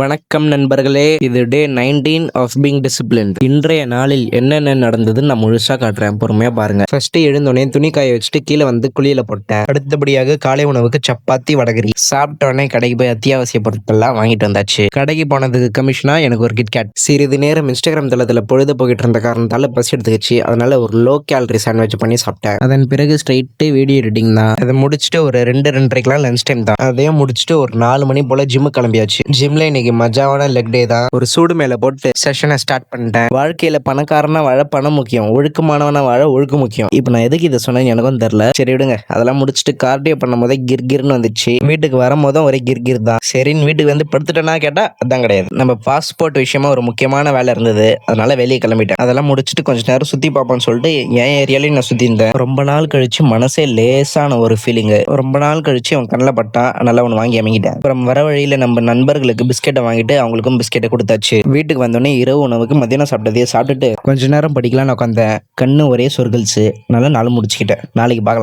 வணக்கம் நண்பர்களே, இது டே 19 ஆஃப் பீங் டிசிப்ளின்ட். இன்றைய நாளில் என்னென்ன நடந்ததுன்னு நான் முழுசா காட்டுறேன், பொறுமையா பாருங்க. ஃபர்ஸ்ட் எழுந்தோடனே துணி காய வச்சுட்டு கீழே வந்து குளியல போட்டேன். அடுத்தபடியாக காலை உணவுக்கு சப்பாத்தி வடகரி சாப்பிட்டோடனே கடைக்கு போய் அத்தியாவசிய பொருட்கள்லாம் வாங்கிட்டு வந்தாச்சு. கடைக்கு போனதுக்கு கமிஷனா எனக்கு ஒரு கிட்கேட். சிறிது நேரம் இன்ஸ்டாகிராம் தளத்துல பொழுது போயிட்டு இருந்த காரணத்தால பசி எடுத்துக்கிச்சு. அதனால ஒரு லோ கேலரி சாண்ட்விச் பண்ணி சாப்பிட்டேன். அதன் பிறகு ஸ்ட்ரைட்டு வீடியோ எடிட்டிங் தான். அதை முடிச்சுட்டு ஒரு 2:30க்கெல்லாம் லஞ்ச் டைம் தான். அதையும் முடிச்சுட்டு ஒரு 4 மணி போல ஜிம்மு கிளம்பியாச்சு. ஜிம்ல இன்னைக்கு மஜாவான லெக் டே தான். ஒரு சூடு மேல போட்டு செஷனை ஸ்டார்ட் பண்ணிட்டேன். வாழ்க்கையில பணக்காரனா வாழ பணம் முக்கியம், ஒழுக்கமானவனா வாழ ஒழுக்கம் முக்கியம். இப்போ நான் எதுக்கு இதை சொன்னேன்னு எனக்கும் தெரியல. சரி விடுங்க. அதெல்லாம் முடிச்சுட்டு கார்டியோ பண்ணும் போதே கிர்கிர்னு வந்துச்சு. வீட்டுக்கு வரும்போதும் ஒரே கிர்கிர் தான். சரின்னு வீட்டுக்கு வந்து படுத்துட்டேன்னா கேட்டா அதான் கிடையாது. நம்ம பாஸ்போர்ட் விஷயமா ஒரு முக்கியமான வேலை இருந்தது, அதனால வெளியே கிளம்பிட்டேன். அதெல்லாம் முடிச்சுட்டு கொஞ்ச நேரம் சுத்தி பார்ப்போம்னு சொல்லிட்டு என் ஏரியாலையும் நான் சுத்தி இருந்தேன். ரொம்ப நாள் கழிச்சு மனசே லேசான ஒரு ஃபீலிங். ரொம்ப நாள் கழிச்சு அவன் கண்ணில் பட்டான், நல்லா ஒன்று வாங்கி அமைக்கிட்டேன். அப்புறம் வர வழியில நம்ம நண்பர்களுக்கு பிஸ்கெட்டை வாங்கிட்டு அவங்களுக்கும் பிஸ்கெட்டை கொடுத்தாச்சு. வீட்டுக்கு வந்தோடனே இரவு உணவுக்கு மதியானம் சாப்பிட்டதையே சாப்பிட்டுட்டு கொஞ்ச நேரம் படிக்கலாம்னு உட்காந்தேன். கண்ணு ஒரே சொர்கல்ஸ். நல்லா நாள் முடிச்சுக்கிட்டேன். நாளைக்கு பார்க்கலாம்.